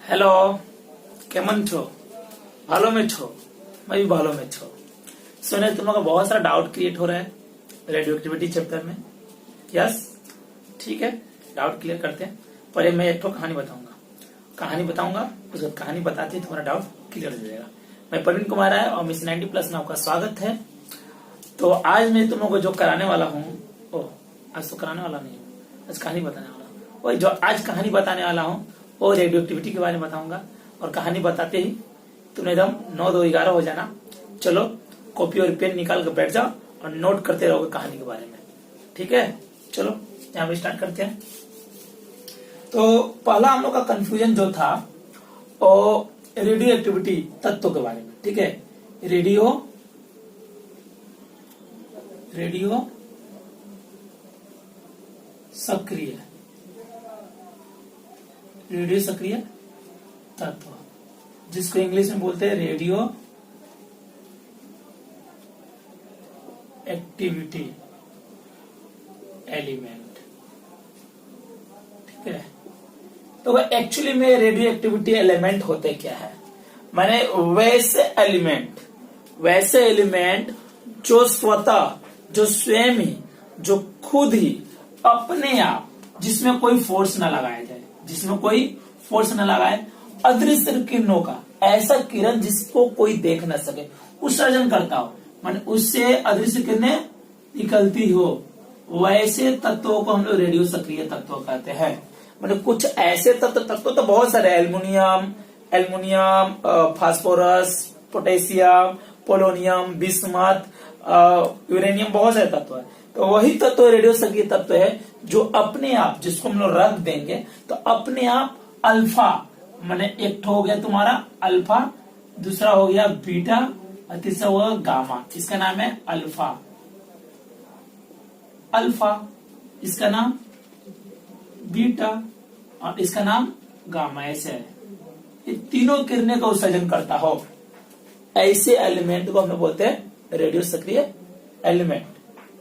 Hello, केमन छो? भालो में छो? मैं भी भालो में छो। सुने तुम लोग का बहुत सारा डाउट क्रिएट हो रहा है रेडियो एक्टिविटी चैप्टर में। यस, ठीक है, डाउट क्लियर करते हैं। पहले मैं एक कहानी बताऊंगा, उसके बाद कहानी बताते ही तुम्हारा डाउट क्लियर हो जाएगा। मैं प्रवीण कुमार है और मिशन 90+ में आपका स्वागत है। तो आज मैं तुम लोग को जो कराने वाला हूँ, आज तो कराने वाला नहीं हूँ, आज कहानी बताने वाला हूँ। वही जो आज कहानी बताने वाला हूँ वो रेडियो एक्टिविटी के बारे में बताऊंगा। और कहानी बताते ही तुम एकदम 9-2-11 हो जाना। चलो कॉपी और पेन निकाल कर बैठ जाओ और नोट करते रहोगे कहानी के बारे में, ठीक है? चलो यहाँ पे स्टार्ट करते हैं। तो पहला हम लोग का कंफ्यूजन जो था वो रेडियो एक्टिविटी तत्वों के बारे में, ठीक है? रेडियो सक्रिय तत्व, जिसको इंग्लिश में बोलते हैं रेडियो एक्टिविटी एलिमेंट, ठीक है? तो एक्चुअली में रेडियो एक्टिविटी एलिमेंट होते क्या है? माने वैसे एलिमेंट जो स्वतः, जो स्वयं ही, जो खुद ही अपने आप, जिसमें कोई फोर्स न लगाया जाए, अदृश्य किरणों का, ऐसा किरण जिसको कोई देख न सके, उत्सर्जन करता हो, माने उससे अदृश्य किरणें निकलती हो, वैसे तत्वों को हम लोग रेडियो सक्रिय तत्व कहते हैं। मतलब कुछ ऐसे तत्व तो बहुत सारे, aluminium, phosphorus, potassium, polonium, bismuth, uranium, बहुत सारे तत्व है। तो वही तत्व रेडियो सक्रिय तत्व है जो अपने आप, जिसको हम लोग रख देंगे तो अपने आप अल्फा, माने एक हो गया तुम्हारा अल्फा, दूसरा हो गया बीटा और तीसरा हुआ गामा। इसका नाम है अल्फा, इसका नाम बीटा और इसका नाम गामा। ऐसे है, ये तीनों किरणें का उत्सर्जन करता हो, ऐसे एलिमेंट को हम लोग बोलते हैं रेडियो सक्रिय एलिमेंट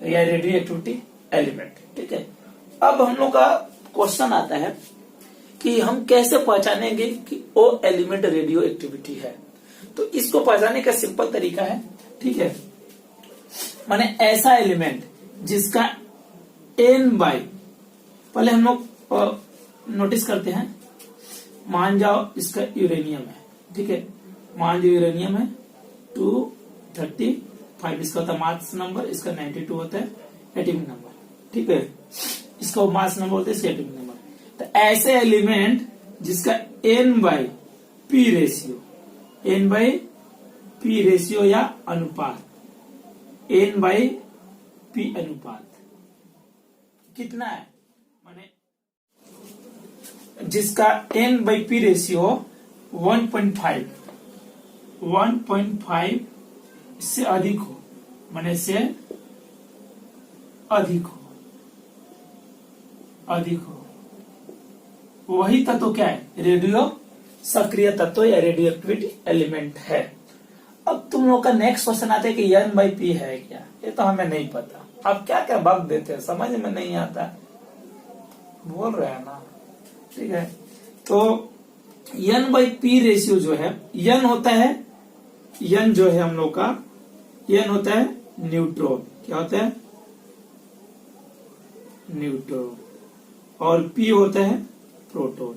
या रेडियो एक्टिविटी एलिमेंट, ठीक है? अब हम लोग का क्वेश्चन आता है कि हम कैसे पहचानेंगे कि वो एलिमेंट रेडियो एक्टिविटी है। तो इसको पहचानने का सिंपल तरीका है, ठीक है? माने ऐसा एलिमेंट जिसका n/, पहले हम लोग नोटिस करते हैं, मान जाओ इसका यूरेनियम है, ठीक है? मान जाओ यूरेनियम है 235, इसका होता है मास नंबर, इसका 92 होता है एटॉमिक नंबर, ठीक है? इसको मास नंबर होता है, इसका एटॉमिक नंबर। तो ऐसे एलिमेंट जिसका n/p रेशियो या अनुपात, n/p अनुपात कितना है, माने जिसका n/p रेशियो 1.5 से अधिक हो, माने से अधिक हो, वही तत्व क्या है? रेडियो सक्रिय तत्व या रेडियो एक्टिविटी एलिमेंट है। अब तुम लोग का नेक्स्ट क्वेश्चन आता है कि n/p है क्या? ये तो हमें नहीं पता। आप क्या क्या बग देते हैं, समझ में नहीं आता, बोल रहे हैं ना, ठीक है? तो n/p रेशियो जो है, n होता है, n जो है हम लोग का, n होता है न्यूट्रॉन। क्या होता है? न्यूट्रॉन। और p होता है प्रोटॉन,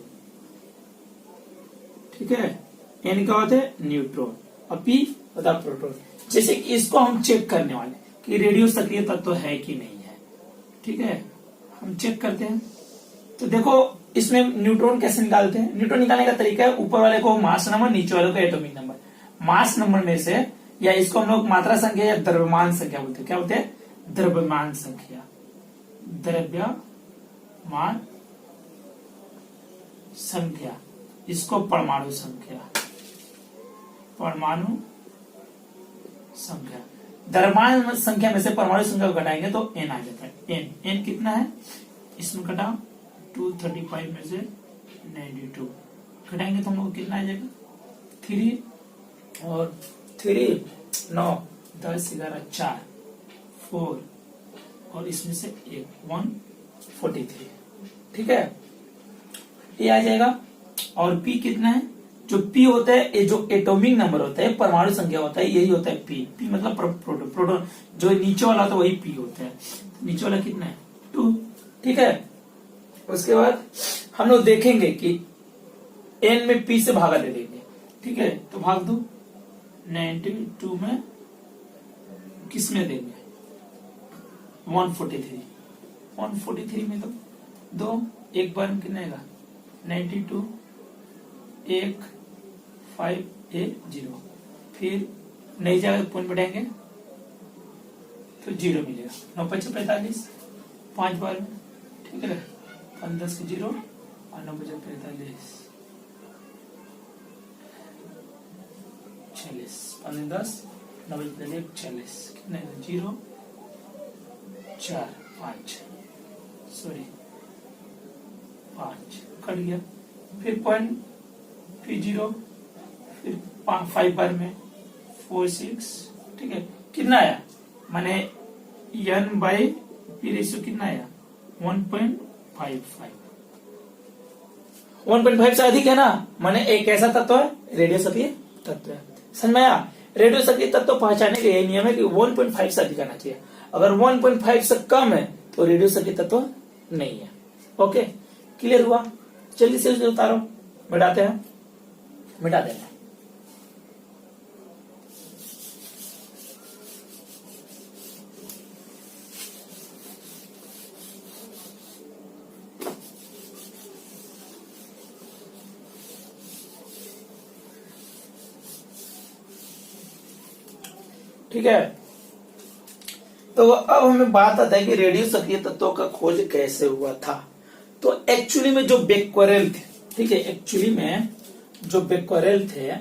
ठीक है? n का होता है न्यूट्रॉन और p होता है प्रोटॉन। जैसे कि इसको हम चेक करने वाले कि रेडियो सक्रिय तत्व है कि नहीं है, ठीक है? हम चेक करते हैं। तो देखो इसमें न्यूट्रॉन कैसे निकालते हैं? न्यूट्रॉन निकालने का तरीका है, ऊपर वाले को मास नंबर, नीचे वाले को एटॉमिक नंबर। मास नंबर में से, या इसको हम लोग मात्रा संख्या या द्रव्यमान संख्या बोलते हैं। क्या बोलते हैं? द्रव्यमान संख्या, द्रव्यमान संख्या। इसको परमाणु संख्या, द्रव्यमान संख्या में से परमाणु संख्या को घटाएंगे तो n आ जाता है। n कितना है? इसमें घटाओ 235 में से 92 घटाएंगे तो हम लोग कितना आ जाएगा? 3 और 3 9 10 11 4 4 और इसमें से 1 143, ठीक है? ये आ जाएगा और पी कितना है? जो पी होता है, ये जो एटॉमिक नंबर होता है, परमाणु संख्या होता है, यही होता है पी। पी मतलब प्रोटॉन। प्रोटॉन जो नीचे वाला होता है वही पी होता है। नीचे वाला कितना है? 2। ठीक है। उसके बाद हम लोग देखेंगे कि एन में पी से भागा दे देंगे। ठीक है, तो भाग दो 92 में, किस में देंगे? 143। 143 में दो एक बार में कितना आएगा? 92 1 5 0। फिर नई जगह पॉइंट बढ़ाएंगे तो 0 मिलेगा। 9 5 45 5 बार में। ठीक है, 5 10 के 0 और 9 5 45 46। 5 10 9 45 46 कितना है? 0 4 5 सॉरी 5 कट गया। फिर पॉइंट, फिर 0, फिर 5 बार में 4 6। ठीक है, कितना आया? माने n बाई पी रेशियो कितना आया? 1.55। 1.5 से अधिक है ना, माने एक ऐसा तत्व है, रेडियो सक्रिय तत्व है। समझ में आया? रेडियो सक्रिय तत्व पहचाने के नियम है कि 1.5 से अधिक आना चाहिए। अगर 1.5 से कम है तो रेडियो सक्रिय तत्व नहीं है। ओके, क्लियर हुआ? जल्दी से उसे उतारो, मिटाते हैं, मिटा देना। ठीक है, तो अब हमें बात आता है कि रेडियो सक्रिय तत्वों का खोज कैसे हुआ था। तो एक्चुअली में जो बेक्वेरेल थे, ठीक है, एक्चुअली में जो बेक्वेरेल थे,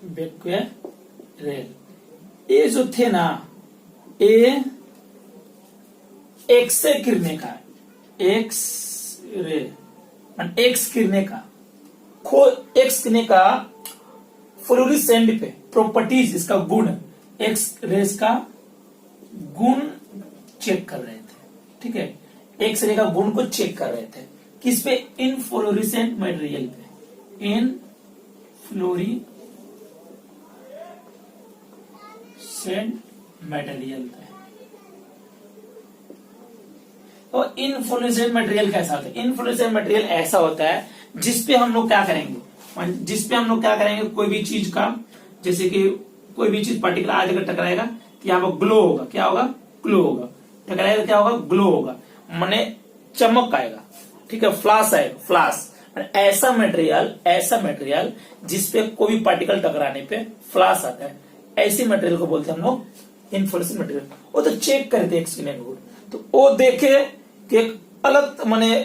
बेक्वेरेल, ये जो थे ना, ये एक्स रे किरने का, एक्स रे एक्स किरने का एक्स किरने का फ्लोरेसेंट पे प्रॉपर्टीज, इसका गुण, एक्स रेस का गुण चेक कर रहे थे। ठीक है, एक्स रे का गुण को चेक कर रहे थे। किस पे? इन फ्लोरेसेंट मटेरियल पे, इन फ्लोरेसेंट मटेरियल पे। तो इन फ्लोरेसेंट मटेरियल कैसा होता है? इन फ्लोरेसेंट मटेरियल ऐसा होता है जिसपे हम लोग क्या करेंगे, जिसपे हम लोग क्या करेंगे, कोई भी चीज का, जैसे कि कोई भी चीज पर्टिकुलर आज अगर टकराएगा तो यहाँ पर ग्लो होगा। क्या होगा? ग्लो होगा। टकराएगा क्या होगा? ग्लो होगा, माने चमक आएगा। ठीक है, फ्लैश आएगा, फ्लैश। ऐसा मटेरियल जिसपे कोई भी पार्टिकल टकराने पे फ्लैश आता है, ऐसी मटेरियल को बोलते हैं हम लोग इनफ्लोरेसेंट मटेरियल। वो तो चेक करते हैं एक्स-रे में, तो वो देखे कि एक अलग माने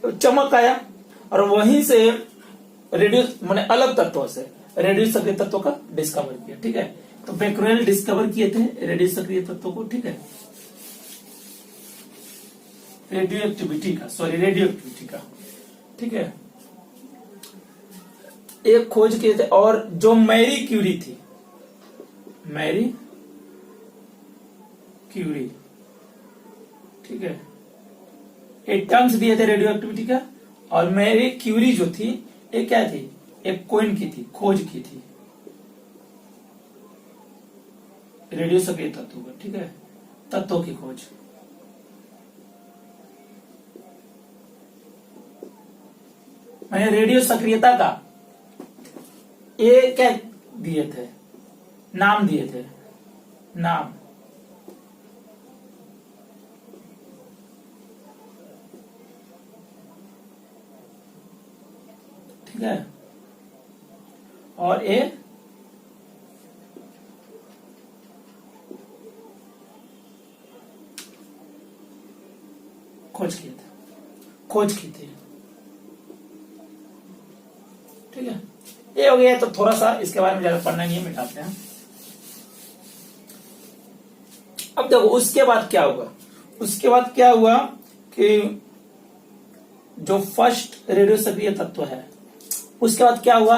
चमक आया, और वहीं से रेडियो माने अलग तत्वों से रेडियो सक्रिय तत्वों का डिस्कवर किया। ठीक है, तो बेक्वेरेल डिस्कवर किए थे रेडियो सक्रिय तत्वों को। ठीक है, रेडियोएक्टिविटी का। ठीक है, एक खोज किए थे। और जो मैरी क्यूरी थी, मैरी क्यूरी, ठीक है, एक टर्म्स दिए थे रेडियो एक्टिविटी का। और मैरी क्यूरी जो थी, ये क्या थी? एक कोइन की थी, खोज की थी रेडियो सक्रिय तत्वों का। ठीक है, तत्वों की खोज। मैंने रेडियो सक्रियता का ये क्या दिए थे? नाम दिए थे, नाम। ठीक है, और ये खोज की थी। ठीक है, ये हो गया। तो थोड़ा सा इसके बारे में ज्यादा पढ़ना नहीं है, मिटाते हैं। अब देखो उसके बाद क्या होगा। उसके बाद क्या हुआ कि जो फर्स्ट रेडियो सक्रिय तत्व है, उसके बाद क्या हुआ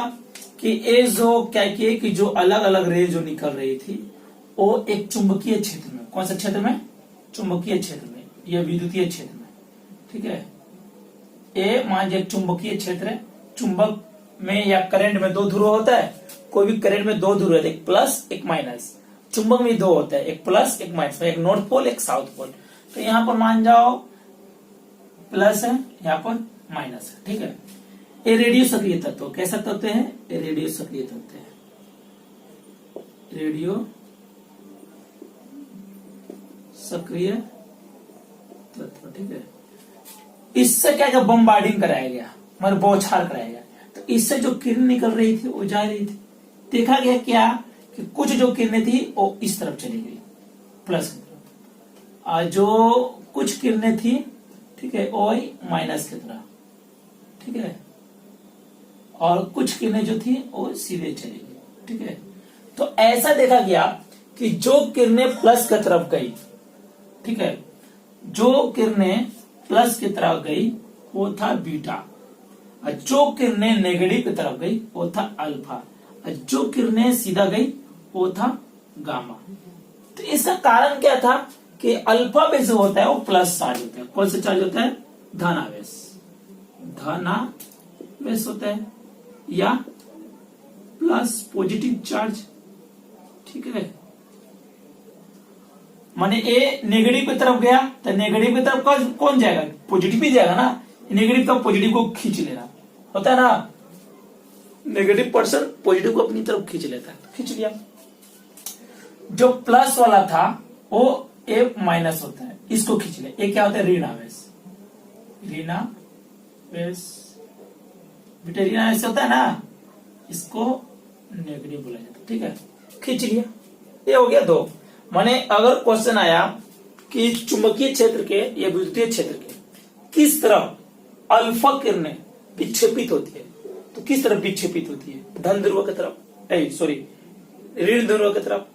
कि ये जो क्या किए कि जो अलग अलग रे जो निकल रही थी, वो एक चुंबकीय क्षेत्र में, कौन सा क्षेत्र में? चुंबकीय क्षेत्र में या विद्युतीय क्षेत्र में। ठीक है, ए मान लीजिए चुंबकीय क्षेत्र है, चुंबक में या करंट में दो ध्रुव होता है, कोई भी करंट में दो ध्रुव है, एक प्लस एक माइनस। चुंबक में दो होता है, एक प्लस एक माइनस, एक नॉर्थ पोल एक साउथ पोल। तो यहां पर मान जाओ प्लस है, यहां पर माइनस है, ठीक है। ये रेडियो सक्रिय तत्व कैसा तत्व है? ये रेडियो सक्रिय तत्व है, रेडियो सक्रिय तत्व, ठीक है। इससे क्या बम्बार्डिंग कराया गया, मतलब बौछार कराया गया। तो इससे जो किरण निकल रही थी वो जा रही थी। देखा गया क्या कि कुछ जो किरणें थी वो इस तरफ चली गई, प्लस की तरफ, और जो कुछ किरणें थी, ठीक है, वो माइनस की तरफ, ठीक है, और कुछ किरणें जो थी वो सीधे चली गई, ठीक है। तो ऐसा देखा गया कि जो किरणें प्लस की तरफ गई, ठीक है, जो किरणें प्लस की तरफ गई वो था बीटा, और जो किरणें नेगेटिव की तरफ गई वो था अल्फा, और जो किरणें सीधा गई वो था गामा। तो इसका कारण क्या था कि अल्फा बेस होता है वो प्लस चार्ज होता है। कौन सा चार्ज होता है? धनावेश, धनावेश होता है, या प्लस पॉजिटिव चार्ज, ठीक है। माने ए नेगेटिव की तरफ गया तो नेगेटिव की तरफ कौन जाएगा? पॉजिटिव ही जाएगा ना। नेगेटिव का पॉजिटिव को खींच लेना होता है ना, नेगेटिव पर्सन पॉजिटिव को अपनी तरफ खींच लेता है, खींच लिया। जो प्लस वाला था वो ए माइनस होता है, इसको खींच ले। ये क्या होता है? ऋणावेश, ऋणावेश, बेटा ऋणावेश होता है ना, इसको नेगेटिव बोला जाता है, ठीक है। खींच लिया, ये हो गया दो। माने अगर क्वेश्चन आया कि चुंबकीय क्षेत्र के या विद्युतीय क्षेत्र के किस तरफ अल्फा किरणें विक्षेपित होती है, तो किस तरफ विक्षेपित होती है? धन ध्रुव की तरफ, सॉरी ऋण ध्रुव की तरफ,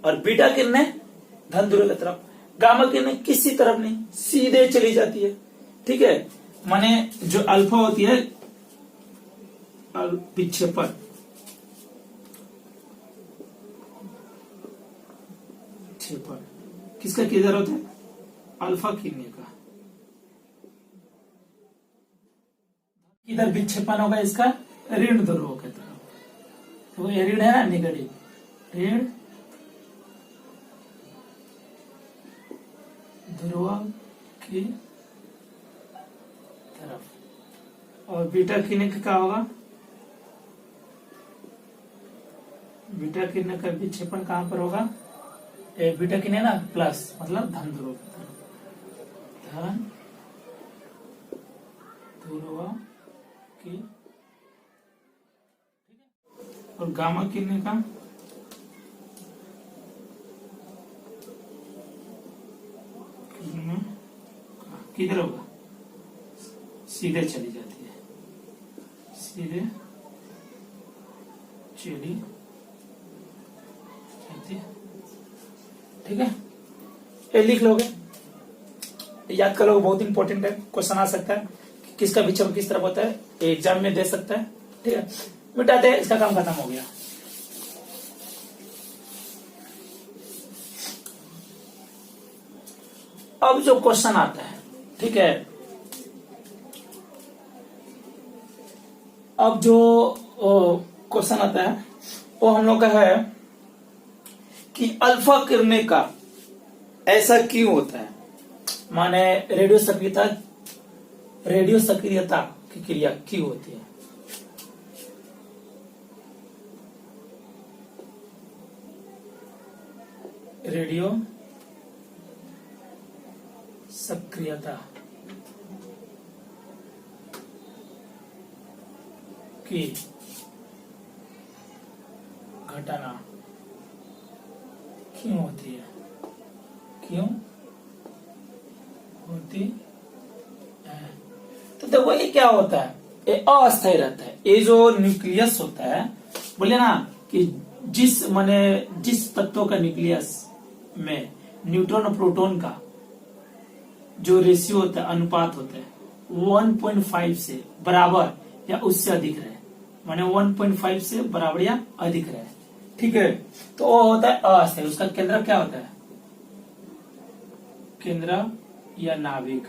और बीटा किरणें धन ध्रुव की तरफ। गामा किरणें किसी तरफ नहीं, सीधे चली जाती है, ठीक है। माने जो अल्फा होती है विक्षेपण, किसका किधर होता है? अल्फा किरणें का। इधर विक्षेपण होगा इसका ऋण ध्रुव की तरफ। तो ये ऋण है ना, नेगेटिव, ऋण ध्रुव की तरफ। और बीटा किरणें का क्या होगा? बीटा किरणें का विक्षेपण कहां पर होगा? बीटा किरणें ना प्लस, मतलब धन ध्रुव की तरफ, धन ध्रुव की। और गामा किरणें का किधर होगा? सीधे चली जाती है, सीधे चली जाती है, ठीक है। ये लिख लोगे, याद कर लोगे, बहुत इंपॉर्टेंट है। क्वेश्चन आ सकता है कि किसका विक्षेपण किस तरफ होता है, एग्जाम में दे सकता है, ठीक है। मिटाते हैं, इसका काम खत्म हो गया। अब जो क्वेश्चन आता है, ठीक है, अब जो क्वेश्चन आता है वो हम लोग का है कि अल्फा किरणें का ऐसा क्यों होता है। माने रेडियो सक्रियता की क्रिया क्यों होती है? रेडियो सक्रियता की घटना क्यों होती है? क्यों होती है? तो देखो ये क्या होता है, ये अस्थायी रहता है। ये जो न्यूक्लियस होता है, बोले ना कि जिस तत्वों का न्यूक्लियस में न्यूट्रॉन और प्रोटॉन का जो रेशियो होता है, अनुपात होता है, 1.5 से बराबर या उससे अधिक रहे, माने 1.5 से बराबर या अधिक रहे, ठीक है। तो वो होता है अस्थायी। उसका केंद्र क्या होता है? केंद्र या नाभिक,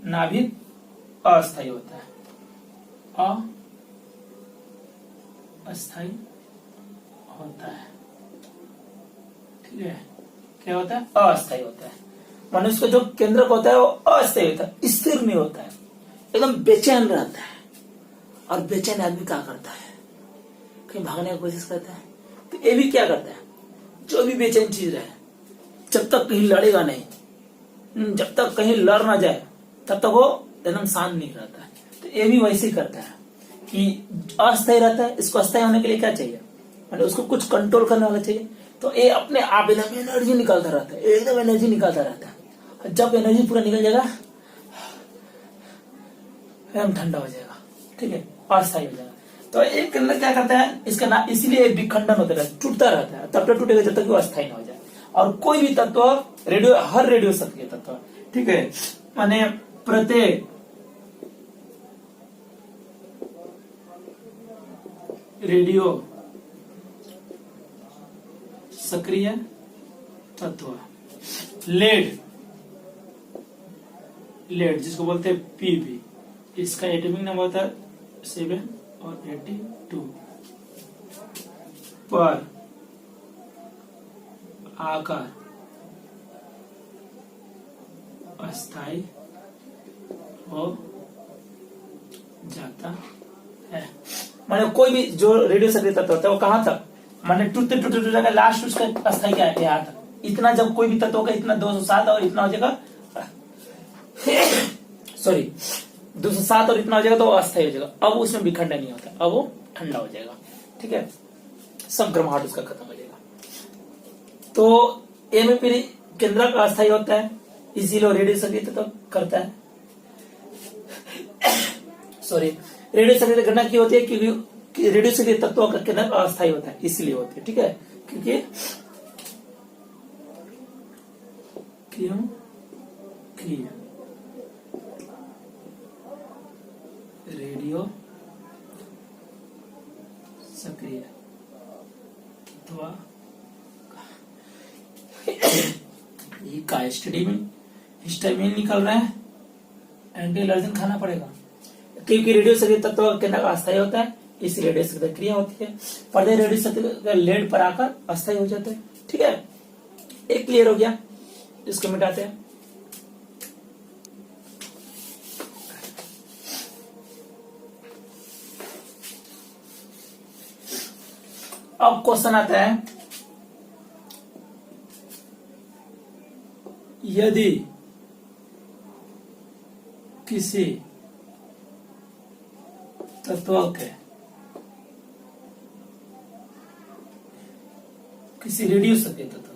नाभिक अस्थायी होता है, अस्थायी होता है। ठीक है, क्या होता है? अस्थायी होता है। मनुष्य का जो केंद्रक होता है वो अस्थायी होता है, स्थिर नहीं होता है, एकदम बेचैन रहता है। और बेचैन आदमी क्या करता है? कहीं भागने की कोशिश करता है। तो ये भी क्या करता है? जो भी बेचैन चीज रहे, जब तक कहीं लड़ेगा नहीं, जब तक कहीं लड़ ना जाए, तब तक वो एकदम शांत नहीं रहता है। तो ये भी वैसे ही करता है कि अस्थायी रहता है। इसको अस्थायी होने के लिए क्या चाहिए? मतलब उसको कुछ कंट्रोल करने वाला चाहिए। तो ये अपने आप एकदम एनर्जी निकालता रहता है, एकदम एनर्जी निकालता रहता है। जब एनर्जी पूरा निकल जाएगा, एकदम ठंडा हो जाएगा। ठीक है, अस्थायी हो जाएगा। तो एक के अंदर क्या करता है, इसका ना इसीलिए विखंडन होता रहता है, टूटता रहता है, तब तक टूटेगा जब तक वो अस्थायी ना हो जाए। और कोई भी तत्व रेडियो, हर रेडियो सक्रिय तत्व, ठीक है, माने प्रत्येक रेडियो सक्रिय तत्व, लेड जिसको बोलते हैं पीबी, इसका एटॉमिक नंबर होता है 7 और 82 पर आकार अस्थायी हो जाता है। माने कोई भी जो रेडियो सक्रिय तत्व होता है वो कहां तक, माने टूटते टूटते लास्ट उसका अस्थायी क्या है? यहाँ तक। इतना जब कोई भी तत्व होगा, इतना 207 और इतना हो जाएगा, सॉरी 207 और इतना हो जाएगा तो वो अस्थायी हो जाएगा। अब उसमें विखंडन नहीं होता, अब वो ठंडा हो जाएगा। ठीक है, सब गर्माहट उसका खत्म हो जाएगा। तो ए में फिर केंद्रक अस्थायी होता है, इसीलिए रेडियो सक्रिय तत्व करता है। सॉरी, रेडियो सक्रिय घटना की होती है क्योंकि रेडियो सक्रिय तत्वों का केंद्रक अस्थायी होता है, इसलिए होती है। ठीक है, क्योंकि रेडियो सक्रिय तत्व ये का स्टडी में हिस्टामिन निकल रहा है, एंटी एलर्जिन खाना पड़ेगा। क्योंकि रेडियो सक्रिय तत्व का केंद्रक अस्थायी होता है, इसलिए रेडियो सक्रिय क्रिया होती है। पर्दे रेडियो सक्रिय लेड पर आकर अस्थायी हो जाते हैं। ठीक है, एक क्लियर हो गया, इसको मिटाते हैं। अब क्वेश्चन आता है, यदि किसी तत्व के, किसी रेडियो सक्रिय तत्व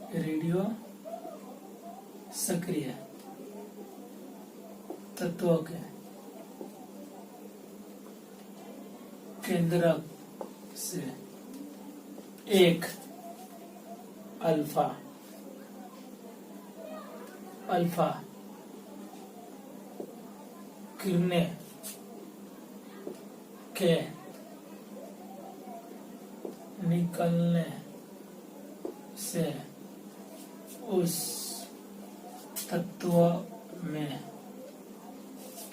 के, रेडियो सक्रिय तत्व के केंद्रक से एक अल्फा किरणें के निकलने से उस तत्व में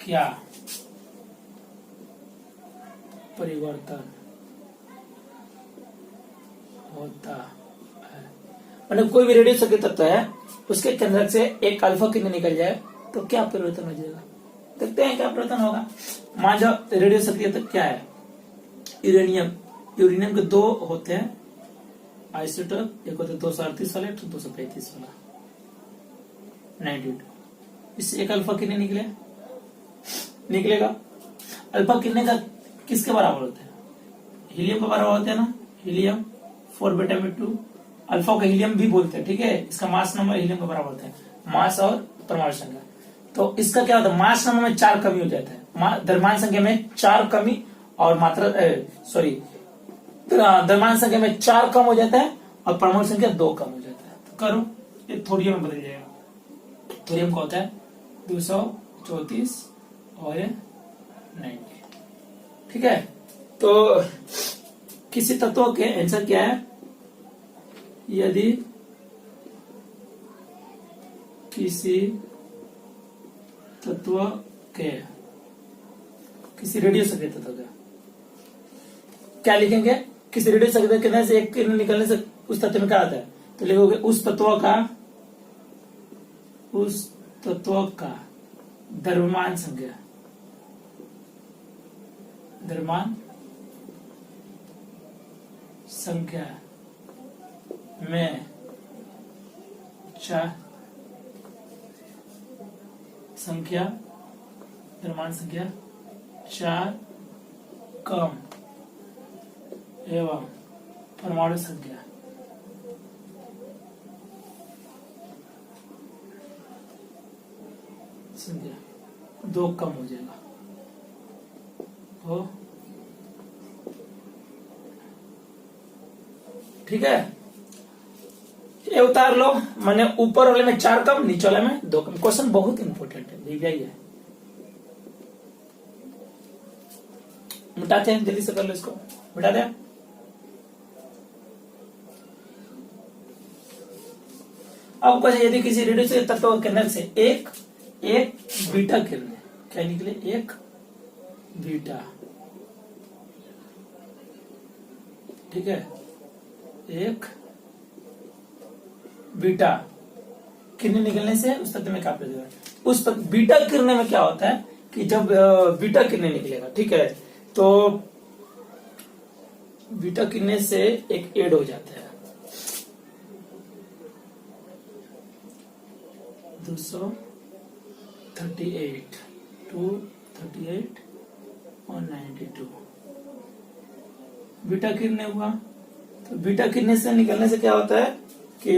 क्या परिवर्तन होता है? मतलब कोई भी रेडियो सक्रिय तत्व है, उसके केंद्रक से एक अल्फा किरण निकल जाए तो क्या परिवर्तन हो जाएगा? देखते हैं क्या परिवर्तन होगा। मान लो रेडियो सक्रिय तत्व क्या है? यूरेनियम के दो होते हैं आइसोटोप, एक होता है 238 वाला, एक 235 वाला, 92। इससे एक अल्फा किरण निकलेगा। अल्फा किरण का किसके बराबर होता है? हीलियम के बराबर होते हैं ना, हीलियम 4β2। अल्फा का हीलियम भी बोलते हैं। ठीक है, इसका मास नंबर हीलियम के बराबर होता है, मास और परमाणु संख्या। तो इसका क्या होता है? मास नंबर में 4 कमी हो जाता है, द्रव्यमान संख्या में 4 कमी और मात्रा द्रव्यमान संख्या में 4 कम हो जाता है और परमाणु संख्या 2 कम हो जाता है। तो करो, ये थोरियम में बदल जाएगा। थोरियम का होता है 234 और 90। ठीक है, तो किसी तत्व के आंसर क्या है? यदि किसी तत्व के, किसी रेडियो सक्रिय तत्व का क्या लिखेंगे? किसी रेडियो सक्रिय किरण से एक किरण निकलने से उस तत्व में क्या आता है? तो लिखोगे उस तत्व का द्रव्यमान संख्या, द्रव्यमान संख्या में द्रव्यमान संख्या 4 कम एवं परमाणु संख्या 2 कम हो जाएगा। हो ठीक है, ये उतार लो। मैंने ऊपर वाले में 4 कम, नीचे वाले में 2 कम। क्वेश्चन बहुत इंपॉर्टेंट है, दिव्या ही है। मिटाते हैं, जल्दी से कर लो इसको, मिटा दे। अब क्वेश्चन, यदि किसी रेडियो से तत्व किरण से एक बीटा किरण, क्या निकले? एक बीटा, ठीक है, एक बीटा किरण निकलने से उस तत्व में क्या होगा? उस बीटा किरण में क्या होता है कि जब बीटा किरण निकलेगा, ठीक है, तो बीटा किरण से एक ऐड हो जाता है 238, 238 और 92 बीटा किरण हुआ। तो बीटा किरण से निकलने से क्या होता है कि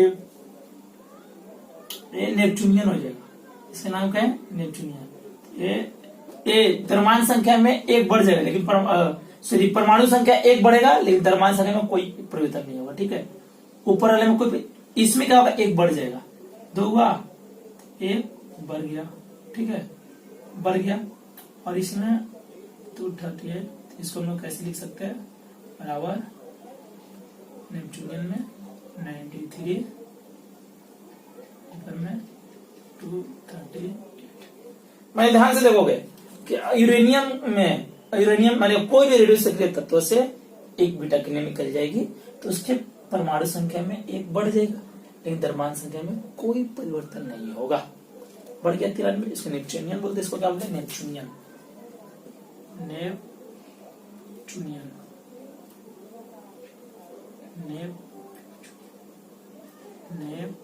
ये नेपच्यूनियन हो जाएगा। इसका नाम क्या है? नेपच्यूनियन। ये द्रव्यमान संख्या में एक बढ़ जाएगा, लेकिन परमाणु संख्या एक बढ़ेगा, लेकिन द्रव्यमान संख्या में कोई परिवर्तन नहीं होगा, ठीक है। ऊपर वाले में कोई, इसमें क्या होगा? एक बढ़ जाएगा, 2 हुआ, 1 बढ़ गया, ठीक है, बढ़ गया। और इसमें 238, इसको हम लोग कैसे लिख सकते हैं? बराबर नेपच्यूनियन में 93, ऊपर में 238। मैं ध्यान से देखोगे कि यूरेनियम माने कोई भी रेडियो सक्रिय तत्व से एक बीटा किरण निकल जाएगी, तो उसके परमाणु संख्या में एक बढ़ जाएगा, लेकिन द्रव्यमान संख्या में कोई परिवर्तन नहीं होगा। बढ़ गया 93, इसको नेपच्यूनियन बोलते हैं। इसको क्या बोलते हैं? नेपच्यूनियन, नेपच्यूनियन, नेपच्यूनियन,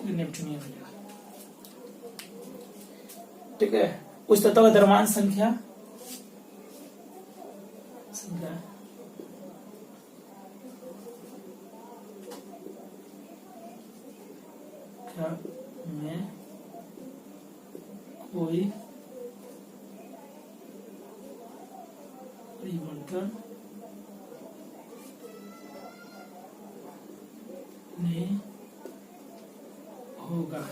नेपच्यूनियन हो जाएगा, ठीक है। उस तत्व का द्रव्यमान संख्या क्या में कोई परिवर्तन नहीं होगा,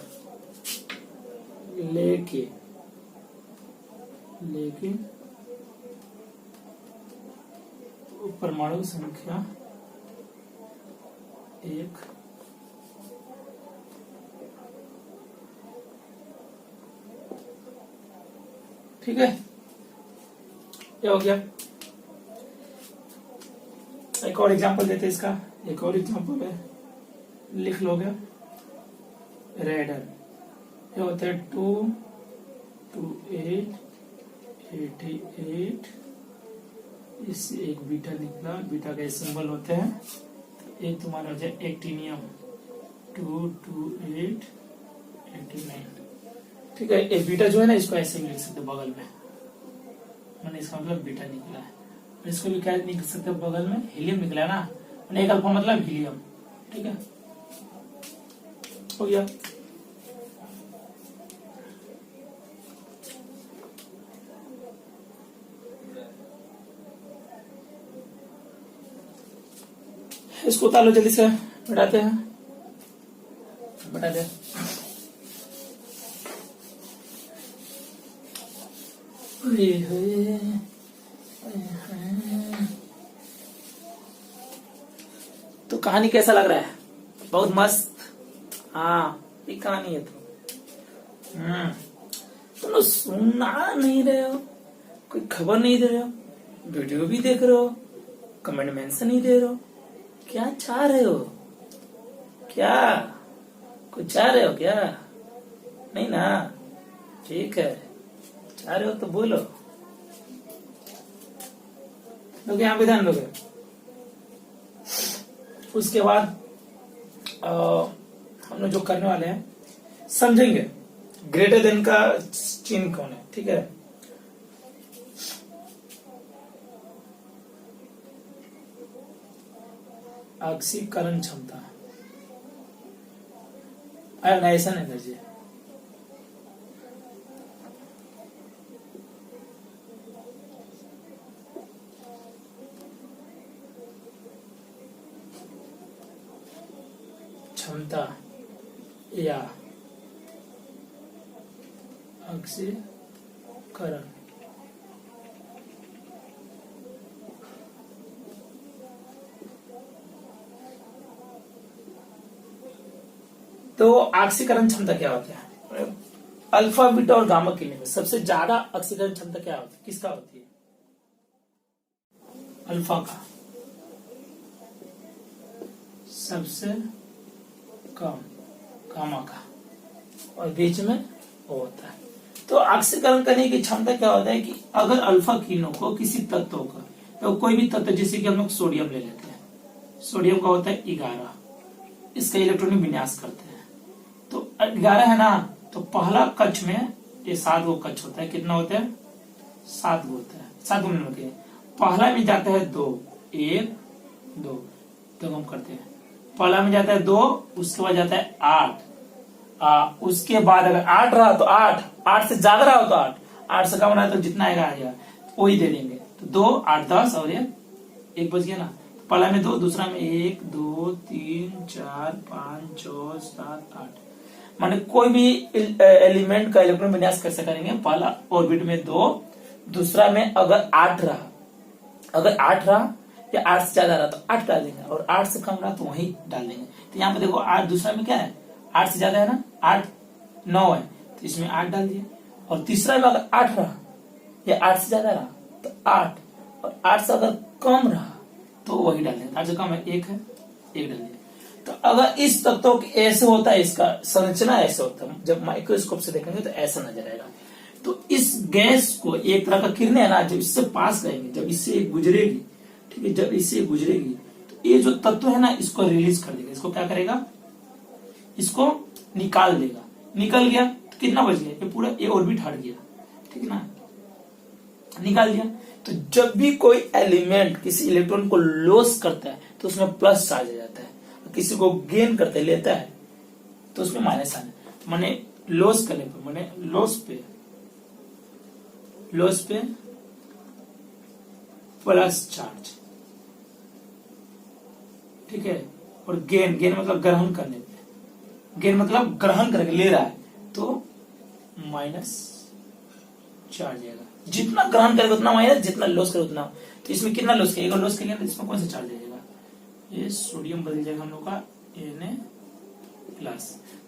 लेकिन परमाणु संख्या 1 ठीक है। क्या हो गया? एक और एग्जांपल देते हैं इसका। एक और एग्जांपल है, लिख लोगे। रेडन ये होता है 228, 88। इससे एक बीटा निकला, बीटा का सिंबल होते हैं। एक तुम्हारा हो जाए एक्टिनियम 228, 89, ठीक है। एक बीटा जो है ना, इसको ऐसे भी लिख सकते बगल में, मैंने इसका मतलब बीटा निकला है। इसको भी क्या लिख सकते बगल में? हीलियम निकला है ना, एक अल्फा मतलब हीलियम, ठीक है, हो गया। इसको उतार लो जल्दी से, बढ़ाते हैं, बढ़ा दे। कहानी कैसा लग रहा है? बहुत मस्त। हाँ, ये कहानी है। तुम लोग सुनना नहीं रहे हो, कोई खबर नहीं दे रहे हो, वीडियो भी देख रहे हो, कमेंट मेंशन नहीं दे रहे हो, क्या चाह रहे हो? क्या कुछ चाह रहे हो क्या? नहीं ना, ठीक है, चाह रहे हो तो बोलो। लोग यहाँ पे ध्यान दोगे। उसके बाद हम लोग जो करने वाले हैं, समझेंगे ग्रेटर देन का चिन्ह कौन है। ठीक है, ऑक्सीकरण क्षमता, आयोनाइजेशन एनर्जी। क्षमता या ऑक्सीकरण। तो ऑक्सीकरण क्षमता क्या होता है? अल्फा बीटा और गामा किरणें में सबसे ज्यादा ऑक्सीकरण क्षमता क्या होती है? किसका होती है? अल्फा का। सबसे कम गामा का, और बीच में वो होता है। तो ऑक्सीकरण करने की क्षमता क्या होता है कि अगर अल्फा किरणों को किसी तत्व का, तो कोई भी तत्व, जैसे कि हम लोग सोडियम ले लेते हैं, सोडियम का होता है 11, इसका इलेक्ट्रॉनिक विन्यास करते हैं। तो 11 है ना, तो पहला कक्ष में ये 7 गो कक्ष होता है। कितना होता है? 7 गो होता है। 7 गुना होते हैं। पहला में जाता है 2, 1 2, तो हम करते हैं। पहला में जाता है 2, उसके बाद जाता है 8, उसके बाद अगर 8 रहा तो 8 से ज्यादा रहा हो तो 8 से कम रहा तो जितना आएगा आ जाएगा, वही दे देंगे। तो 2 8 10 और एक बच गया ना। पहला में 2, दूसरा में 1 2 3 4 5 6 7 8। माने कोई भी एलिमेंट का इलेक्ट्रॉन विन्यास कैसे करेंगे? पहला ऑर्बिट में 2, दूसरा में अगर 8 रहा, या 8 से ज्यादा रहा तो 8 डाल देंगे, और 8 से कम रहा तो वही डाल देंगे। तो यहाँ पे देखो 8 दूसरा में क्या है? 8 से ज्यादा है ना, 8 9 है, तो इसमें 8 डाल दिए। और तीसरा में अगर 8 रहा या 8 से ज्यादा रहा तो 8, और 8 से अगर कम रहा तो वही डाल देंगे। 8 से कम है 1 है, 1 डाल दिया। तो अगर इस तत्व ऐसे होता है, इसका संरचना ऐसे होता है, जब माइक्रोस्कोप से देखेंगे तो ऐसा नजर आएगा। तो इस गैस को, एक तरह का किरण है ना, जब इससे पास रहेंगे, जब इससे गुजरेगी, ठीक है, जब इससे गुजरेगी तो ये जो तत्व है ना, इसको रिलीज कर देगा। इसको क्या करेगा? इसको निकाल देगा। निकल गया तो कितना बच गया? ये पूरा ये ऑर्बिट हट गया, ठीक है ना, निकाल दिया। तो जब भी कोई एलिमेंट किसी इलेक्ट्रॉन को लॉस करता है तो उसमें प्लस चार्ज आ जाता है, किसी को गेन करते लेता है तो उसमें माइनस आना। माने लॉस करने पर, माने लॉस पे प्लस चार्ज, ठीक है। और गेन मतलब ग्रहण करने पे, गेन मतलब ग्रहण करके ले रहा है तो माइनस चार्ज आएगा। जितना ग्रहण करेगा उतना माइनस, जितना लॉस करेगा उतना। तो इसमें कितना लॉस करेगा? लॉस करेगा तो इसमें कौन सा चार्ज आएगा? ये सोडियम बदल जाएगा हम लोग का Na+।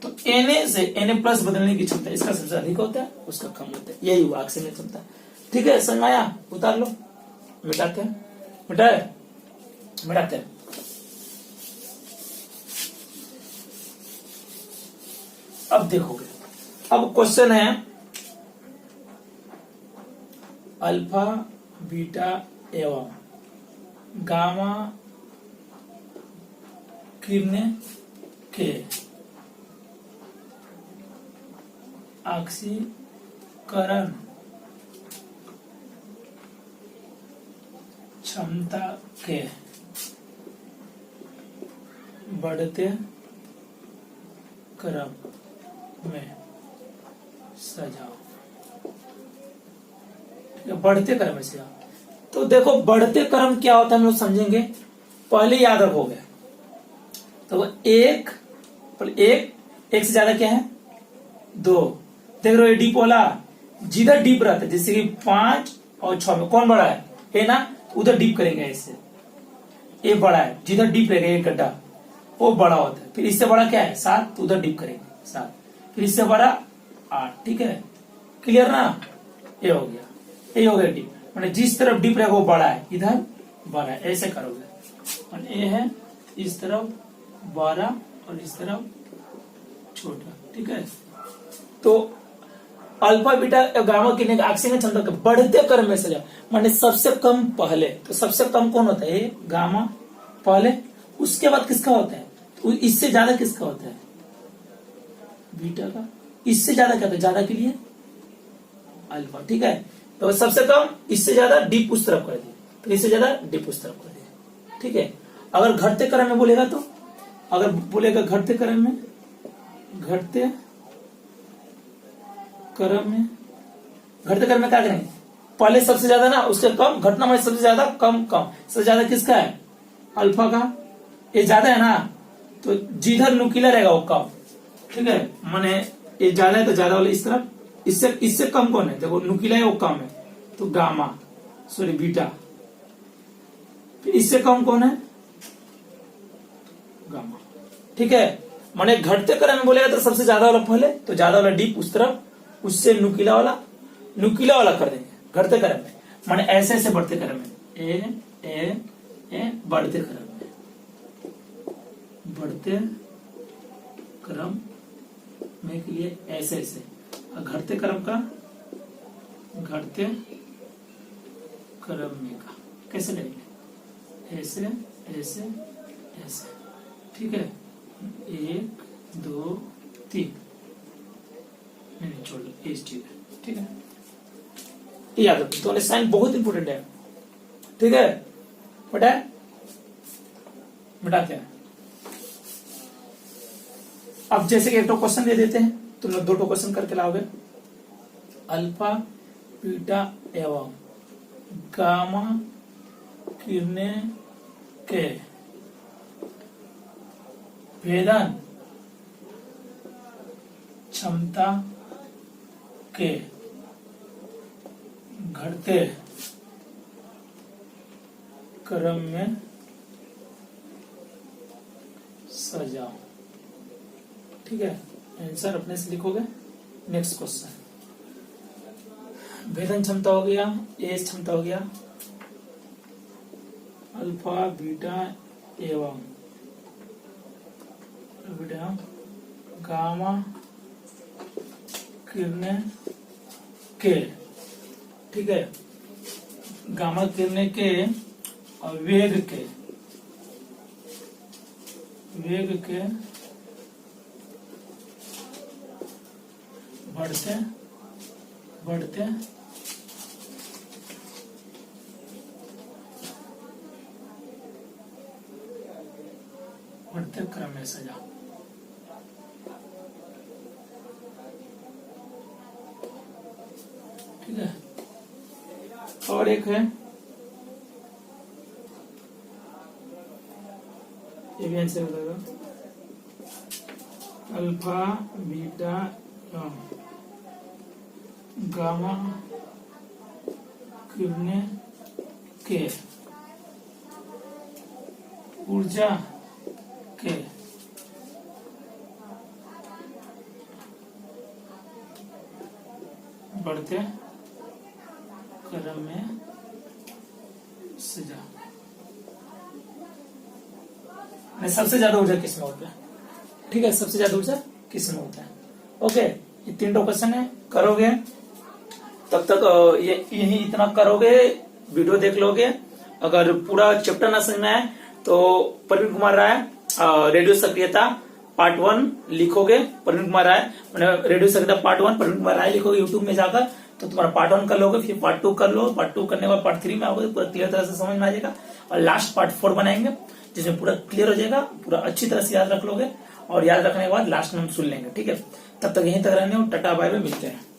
तो Na से Na+ बदलने की क्षमता इसका सबसे अधिक होता है, उसका कम होता है। यही हुआ ऑक्सीजन क्षमता। ठीक है, समझ आया? उतार लो, मिटाते हैं, मिटाते हैं। अब देखोगे, अब क्वेश्चन है अल्फा बीटा एवं गामा किरणें के ऑक्सीकरण क्षमता के बढ़ते क्रम में सजाओ। बढ़ते क्रम में सजाओ। तो देखो बढ़ते क्रम क्या होता है हम लोग समझेंगे, पहले याद रखोगे। तो एक से ज्यादा क्या है? 2। देख रहे हो डीप वाला, जिधर डीप रहता है, जैसे कि 5 और 6 में कौन बड़ा है ना, उधर डीप करेंगे ऐसे। ये बड़ा है, जिधर डीप रहेगा एक गड्ढा वो बड़ा होता है। फिर इससे बड़ा क्या है 7, तो उधर डिप करेंगे 7, फिर इससे बड़ा 8। ठीक है, क्लियर ना? ये हो गया, ये हो गया डिप। मैंने जिस तरफ डिप रहेगा वो बड़ा है, इधर बड़ा है, ऐसे करोगे। और ये है इस तरफ बड़ा और इस तरफ छोटा। ठीक है, तो अल्फा बीटा गामा कितने ऑक्सीजन क्षमता के बढ़ते क्रम में सजा, माने सबसे कम पहले, तो सबसे कम कौन होता है? गामा पहले, उसके बाद किसका होता है? इससे ज्यादा किसका होता है? बीटा का। इससे ज्यादा क्या होता है? ज्यादा के लिए अल्फा। ठीक है, तो सबसे कम, इससे ज्यादा डीप उस तरफ कर दिया, फिर इससे ज्यादा डीप उस तरफ कर दिया। ठीक है, अगर घटते क्रम में बोलेगा तो, अगर बोलेगा घटते क्रम में, घटते क्रम में, घटते क्रम में क्या करेंगे? पहले सबसे ज्यादा ना, उसके कम, घटना में सबसे ज्यादा, कम कम, सबसे ज्यादा किसका है? अल्फा का। ये ज्यादा है ना, तो जिधर नुकीला रहेगा वो कम। ठीक है, माने ये ज्यादा है तो ज्यादा वाले इस तरफ, इससे कम कौन है? देखो नुकीला है वो कम है, तो गामा, सॉरी बीटा। फिर इससे कम कौन है? गामा। ठीक है, माने घटते क्रम में बोलेगा तो सबसे ज्यादा वाला पहले, तो ज्यादा वाला डीप उस तरफ, उससे नुकीला वाला कर देंगे घटते क्रम में। माने ऐसे ऐसे बढ़ते क्रम में, ए बढ़ते क्रम में, बढ़ते क्रम में के लिए ऐसे ऐसे, घटते क्रम का, घटते क्रम में का कैसे लेंगे? ऐसे ऐसे ऐसे। ठीक है, 1 2 3, नहीं छोड़ लो, इस ठीक है। ठीक है, ये याद रखो, तो साइन बहुत इंपोर्टेंट है। ठीक है, मिटाते हैं। अब जैसे कि एक तो क्वेश्चन दे देते हैं, तुम लोग 2 क्वेश्चन करके लाओगे। अल्फा बीटा एवं गामा किरणें के भेदन क्षमता के घटते क्रम में सजाओ। ठीक है, आंसर अपने से लिखोगे। नेक्स्ट क्वेश्चन, भेदन क्षमता हो गया, एस क्षमता हो गया, अल्फा बीटा एवं गामा किरणें के। ठीक है, गामा किरणें के और वेग के बढ़ते बढ़ते क्रम में सजा। ठीक है, और एक है, ये भी आंसर हो जाएगा, अल्फा बीटा गामा किरणें के ऊर्जा के बढ़ते क्रम में सजा। सबसे ज्यादा ऊर्जा किसमें होता है? ठीक है, सबसे ज्यादा ऊर्जा किसमें होता है? ओके, ये 3 क्वेश्चन है, करोगे तब तक यही इतना करोगे, वीडियो देख लोगे। अगर पूरा चैप्टर ना समझ में आए तो प्रवीण कुमार राय रेडियो सक्रियता पार्ट 1 लिखोगे, प्रवीण कुमार राय मैंने रेडियो सक्रियता पार्ट 1 प्रवीण कुमार राय लिखोगे यूट्यूब में जाकर, तो तुम्हारा पार्ट 1 कर लोगे, फिर पार्ट 2 कर लो, पार्ट 2 करने के बाद पार्ट 3 में आओगे, पूरा क्लियर तरह से समझ में आ जाएगा। और लास्ट पार्ट 4 बनाएंगे जिसमें पूरा क्लियर हो जाएगा, पूरा अच्छी तरह से याद रख लोगे, और याद रखने के बाद लास्ट में हम सुन लेंगे। ठीक है, तब तक यहीं तक रहने हो, टाटा बाय बाय, मिलते हैं।